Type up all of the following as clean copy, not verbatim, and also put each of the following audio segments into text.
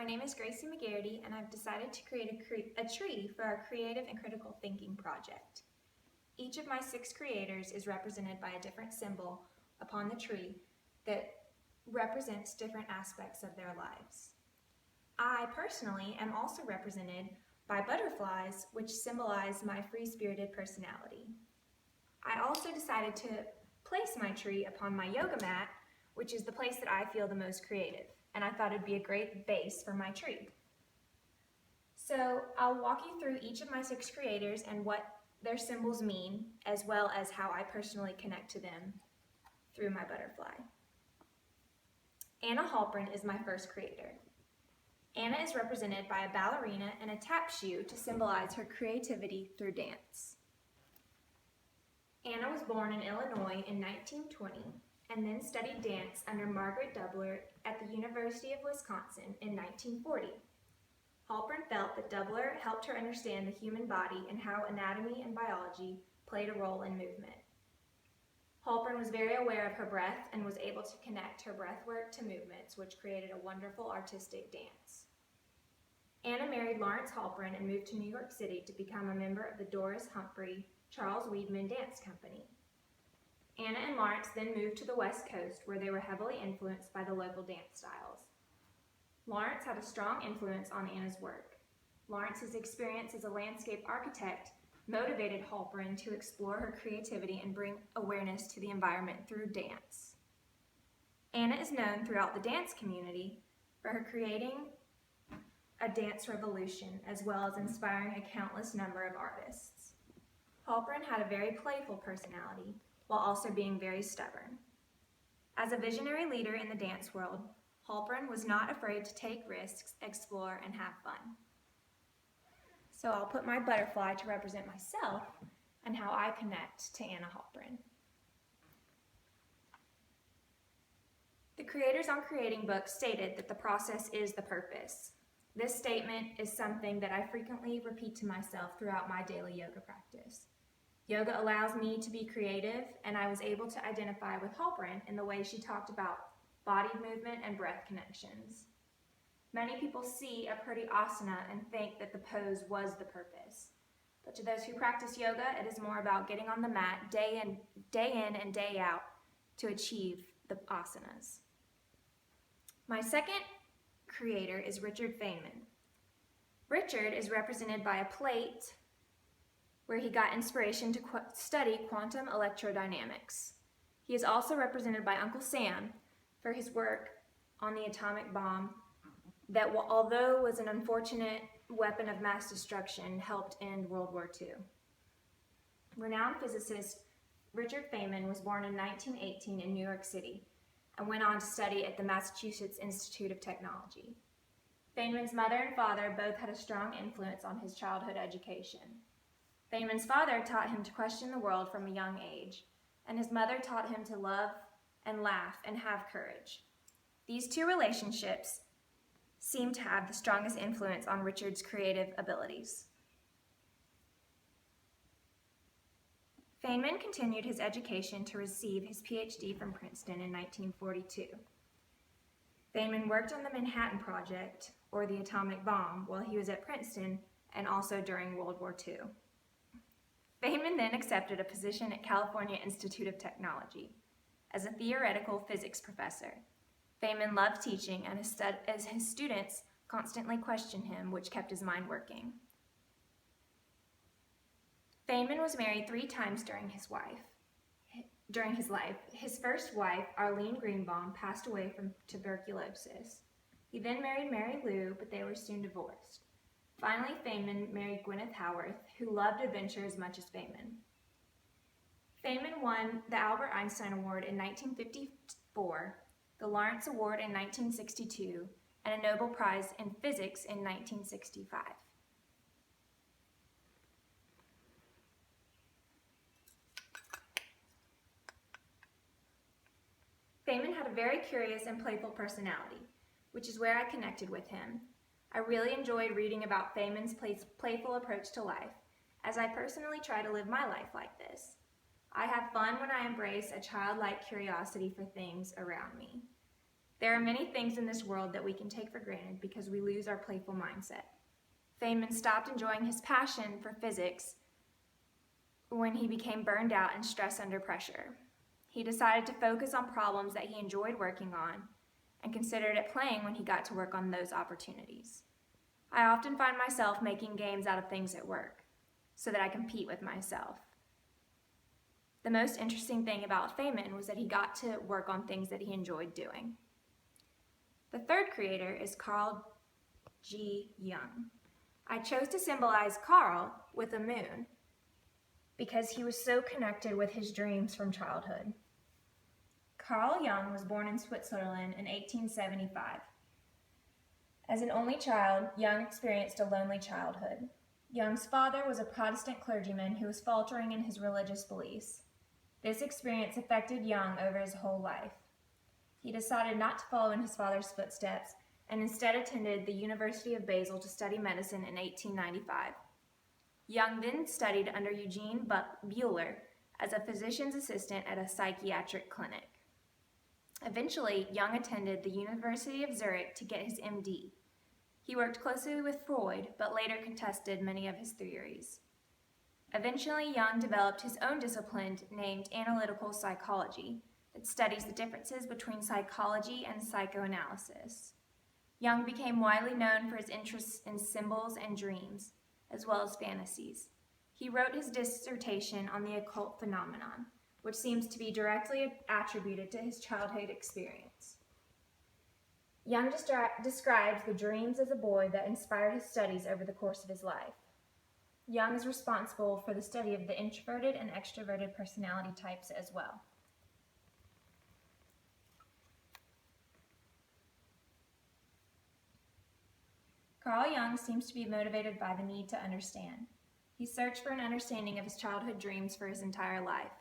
name is Gracie McGarity, and I've decided to create a tree for our creative and critical thinking project. Each of my 6 creators is represented by a different symbol upon the tree that represents different aspects of their lives. I personally am also represented by butterflies, which symbolize my free-spirited personality. I also decided to place my tree upon my yoga mat, which is the place that I feel the most creative, and I thought it'd be a great base for my tree. So I'll walk you through each of my 6 creators and what their symbols mean, as well as how I personally connect to them through my butterfly. Anna Halpern is my first creator. Anna is represented by a ballerina and a tap shoe to symbolize her creativity through dance. Anna was born in Illinois in 1920 and then studied dance under Margaret Doubler at the University of Wisconsin in 1940. Halpern felt that Doubler helped her understand the human body and how anatomy and biology played a role in movement. Halpern was very aware of her breath and was able to connect her breath work to movements, which created a wonderful artistic dance. Anna married Lawrence Halpern and moved to New York City to become a member of the Doris Humphrey Charles Weedman Dance Company. Anna and Lawrence then moved to the West Coast, where they were heavily influenced by the local dance styles. Lawrence had a strong influence on Anna's work. Lawrence's experience as a landscape architect motivated Halpern to explore her creativity and bring awareness to the environment through dance. Anna is known throughout the dance community for her creating a dance revolution, as well as inspiring a countless number of artists. Halpern had a very playful personality, while also being very stubborn. As a visionary leader in the dance world, Halpern was not afraid to take risks, explore, and have fun. So I'll put my butterfly to represent myself and how I connect to Anna Halpern. The creators on Creating Book stated that the process is the purpose. This statement is something that I frequently repeat to myself throughout my daily yoga practice. Yoga allows me to be creative, and I was able to identify with Halpern in the way she talked about body movement and breath connections. Many people see a pretty asana and think that the pose was the purpose. But to those who practice yoga, it is more about getting on the mat day in and day out to achieve the asanas. My second creator is Richard Feynman. Richard is represented by a plate where he got inspiration to study quantum electrodynamics. He is also represented by Uncle Sam for his work on the atomic bomb that, although was an unfortunate weapon of mass destruction, helped end World War II. Renowned physicist Richard Feynman was born in 1918 in New York City and went on to study at the Massachusetts Institute of Technology. Feynman's mother and father both had a strong influence on his childhood education. Feynman's father taught him to question the world from a young age, and his mother taught him to love and laugh and have courage. These 2 relationships seem to have the strongest influence on Richard's creative abilities. Feynman continued his education to receive his PhD from Princeton in 1942. Feynman worked on the Manhattan Project, or the atomic bomb, while he was at Princeton and also during World War II. Feynman then accepted a position at California Institute of Technology as a theoretical physics professor. Feynman loved teaching, and as his students constantly questioned him, which kept his mind working. Feynman was married 3 times during his life. His first wife, Arlene Greenbaum, passed away from tuberculosis. He then married Mary Lou, but they were soon divorced. Finally, Feynman married Gwyneth Howarth, who loved adventure as much as Feynman. Feynman won the Albert Einstein Award in 1954, the Lawrence Award in 1962, and a Nobel Prize in Physics in 1965. Feynman had a very curious and playful personality, which is where I connected with him. I really enjoyed reading about Feynman's playful approach to life, as I personally try to live my life like this. I have fun when I embrace a childlike curiosity for things around me. There are many things in this world that we can take for granted because we lose our playful mindset. Feynman stopped enjoying his passion for physics when he became burned out and stressed under pressure. He decided to focus on problems that he enjoyed working on and considered it playing when he got to work on those opportunities. I often find myself making games out of things at work so that I compete with myself. The most interesting thing about Feynman was that he got to work on things that he enjoyed doing. The third creator is Carl G. Jung. I chose to symbolize Carl with a moon because he was so connected with his dreams from childhood. Carl Jung was born in Switzerland in 1875. As an only child, Jung experienced a lonely childhood. Jung's father was a Protestant clergyman who was faltering in his religious beliefs. This experience affected Jung over his whole life. He decided not to follow in his father's footsteps and instead attended the University of Basel to study medicine in 1895. Jung then studied under Eugene Buehler as a physician's assistant at a psychiatric clinic. Eventually, Jung attended the University of Zurich to get his MD. He worked closely with Freud, but later contested many of his theories. Eventually, Jung developed his own discipline named analytical psychology that studies the differences between psychology and psychoanalysis. Jung became widely known for his interests in symbols and dreams, as well as fantasies. He wrote his dissertation on the occult phenomenon, which seems to be directly attributed to his childhood experience. Jung describes the dreams as a boy that inspired his studies over the course of his life. Jung is responsible for the study of the introverted and extroverted personality types as well. Carl Jung seems to be motivated by the need to understand. He searched for an understanding of his childhood dreams for his entire life,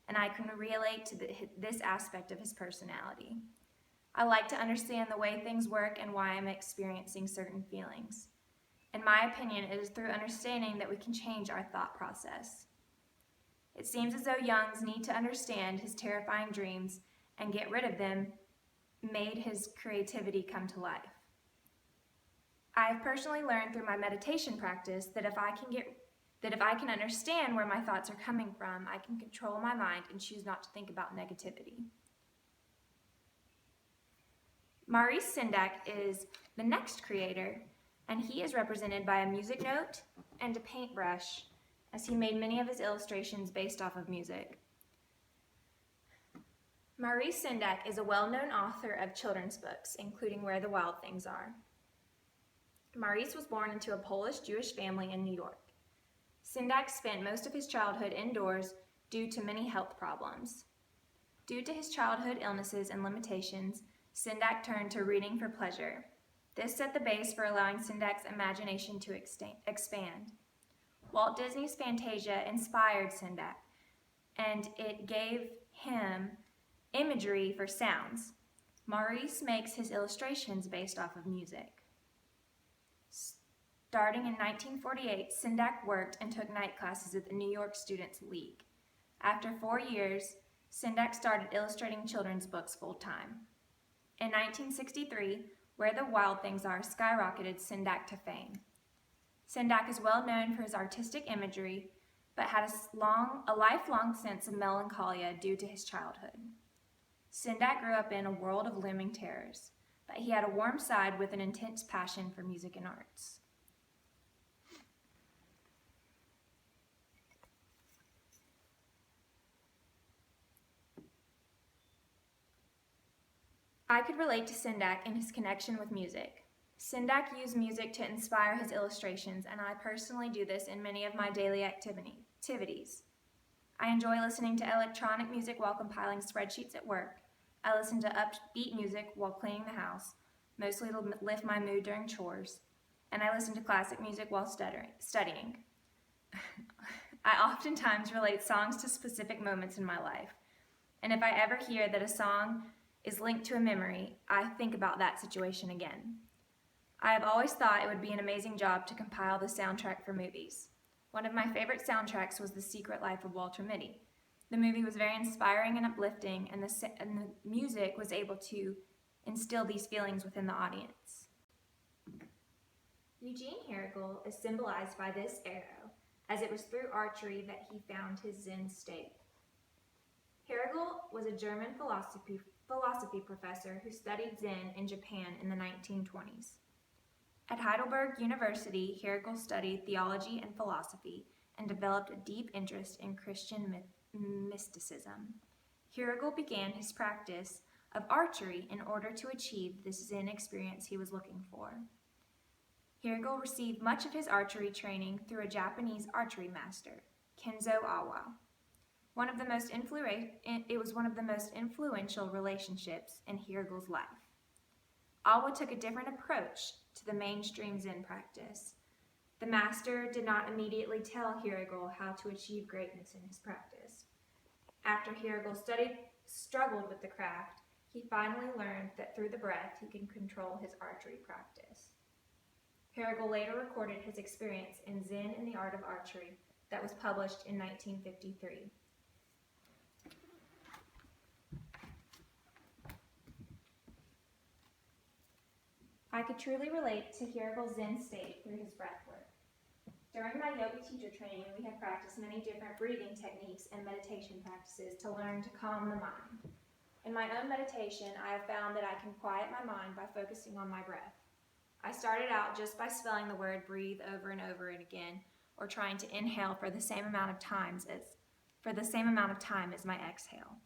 and I can relate to this aspect of his personality. I like to understand the way things work and why I'm experiencing certain feelings. In my opinion, it is through understanding that we can change our thought process. It seems as though Jung's need to understand his terrifying dreams and get rid of them made his creativity come to life. I have personally learned through my meditation practice that if I can understand where my thoughts are coming from, I can control my mind and choose not to think about negativity. Maurice Sendak is the next creator, and he is represented by a music note and a paintbrush, as he made many of his illustrations based off of music. Maurice Sendak is a well-known author of children's books, including Where the Wild Things Are. Maurice was born into a Polish-Jewish family in New York. Sendak spent most of his childhood indoors due to many health problems. Due to his childhood illnesses and limitations, Sendak turned to reading for pleasure. This set the base for allowing Sendak's imagination to expand. Walt Disney's Fantasia inspired Sendak, and it gave him imagery for sounds. Maurice makes his illustrations based off of music. Starting in 1948, Sendak worked and took night classes at the New York Students' League. After 4 years, Sendak started illustrating children's books full-time. In 1963, Where the Wild Things Are skyrocketed Sendak to fame. Sendak is well known for his artistic imagery, but had a lifelong sense of melancholia due to his childhood. Sendak grew up in a world of looming terrors, but he had a warm side with an intense passion for music and arts. I could relate to Sendak in his connection with music. Sendak used music to inspire his illustrations, and I personally do this in many of my daily activities. I enjoy listening to electronic music while compiling spreadsheets at work. I listen to upbeat music while cleaning the house, mostly to lift my mood during chores, and I listen to classic music while studying. I oftentimes relate songs to specific moments in my life, and if I ever hear that a song is linked to a memory, I think about that situation again. I have always thought it would be an amazing job to compile the soundtrack for movies. One of my favorite soundtracks was The Secret Life of Walter Mitty. The movie was very inspiring and uplifting, and the music was able to instill these feelings within the audience. Eugene Herrigel is symbolized by this arrow, as it was through archery that he found his Zen state. Herrigel was a German philosophy professor who studied Zen in Japan in the 1920s. At Heidelberg University, Herrigel studied theology and philosophy and developed a deep interest in Christian mysticism. Herrigel began his practice of archery in order to achieve this Zen experience he was looking for. Herrigel received much of his archery training through a Japanese archery master, Kenzo Awa. It was one of the most influential relationships in Herrigel's life. Awa took a different approach to the mainstream Zen practice. The master did not immediately tell Herrigel how to achieve greatness in his practice. After Herrigel struggled with the craft, he finally learned that through the breath he can control his archery practice. Herrigel later recorded his experience in Zen and the Art of Archery that was published in 1953. I could truly relate to Herrigel's Zen state through his breath work. During my yoga teacher training, we have practiced many different breathing techniques and meditation practices to learn to calm the mind. In my own meditation, I have found that I can quiet my mind by focusing on my breath. I started out just by spelling the word breathe over and over and again, or trying to inhale for the same amount of time as my exhale.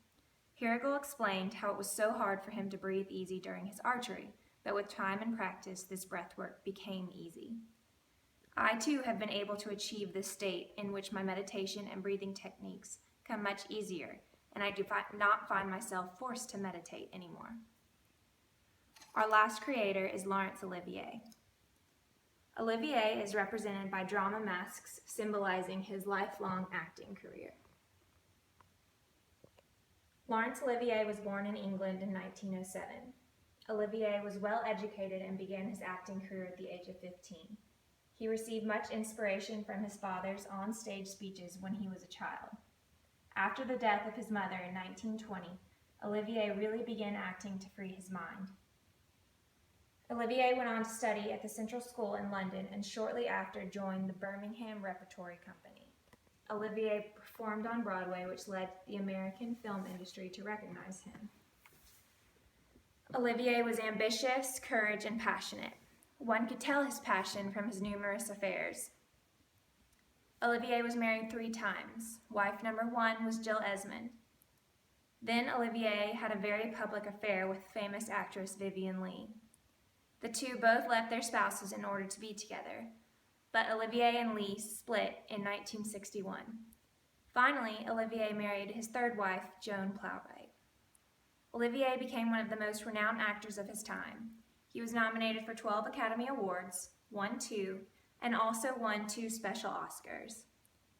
Herrigel explained how it was so hard for him to breathe easy during his archery, but with time and practice, this breath work became easy. I too have been able to achieve this state in which my meditation and breathing techniques come much easier, and I do not find myself forced to meditate anymore. Our last creator is Laurence Olivier. Olivier is represented by drama masks symbolizing his lifelong acting career. Laurence Olivier was born in England in 1907. Olivier was well educated and began his acting career at the age of 15. He received much inspiration from his father's on-stage speeches when he was a child. After the death of his mother in 1920, Olivier really began acting to free his mind. Olivier went on to study at the Central School in London and shortly after joined the Birmingham Repertory Company. Olivier performed on Broadway, which led the American film industry to recognize him. Olivier was ambitious, courage, and passionate. One could tell his passion from his numerous affairs. Olivier was married 3 times. Wife number 1 was Jill Esmond. Then Olivier had a very public affair with famous actress Vivien Leigh. The two both left their spouses in order to be together, but Olivier and Leigh split in 1961. Finally, Olivier married his 3rd wife, Joan Plowright. Olivier became one of the most renowned actors of his time. He was nominated for 12 Academy Awards, won 2, and also won 2 special Oscars.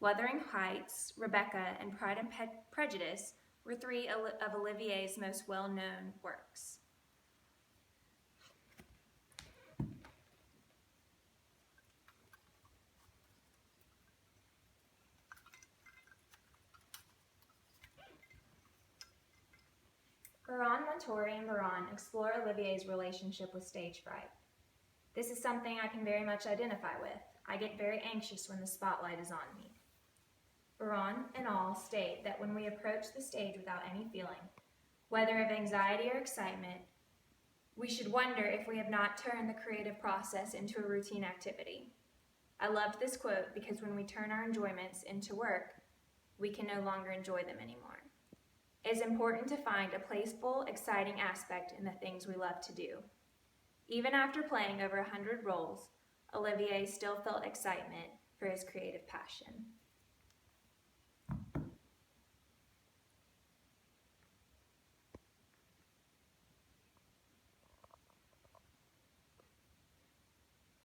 Wuthering Heights, Rebecca, and Pride and Prejudice were 3 of Olivier's most well-known works. Baron Montori and Baron explore Olivier's relationship with stage fright. This is something I can very much identify with. I get very anxious when the spotlight is on me. Baron and all state that when we approach the stage without any feeling, whether of anxiety or excitement, we should wonder if we have not turned the creative process into a routine activity. I loved this quote because when we turn our enjoyments into work, we can no longer enjoy them anymore. It is important to find a playful, exciting aspect in the things we love to do. Even after playing over 100 roles, Olivier still felt excitement for his creative passion.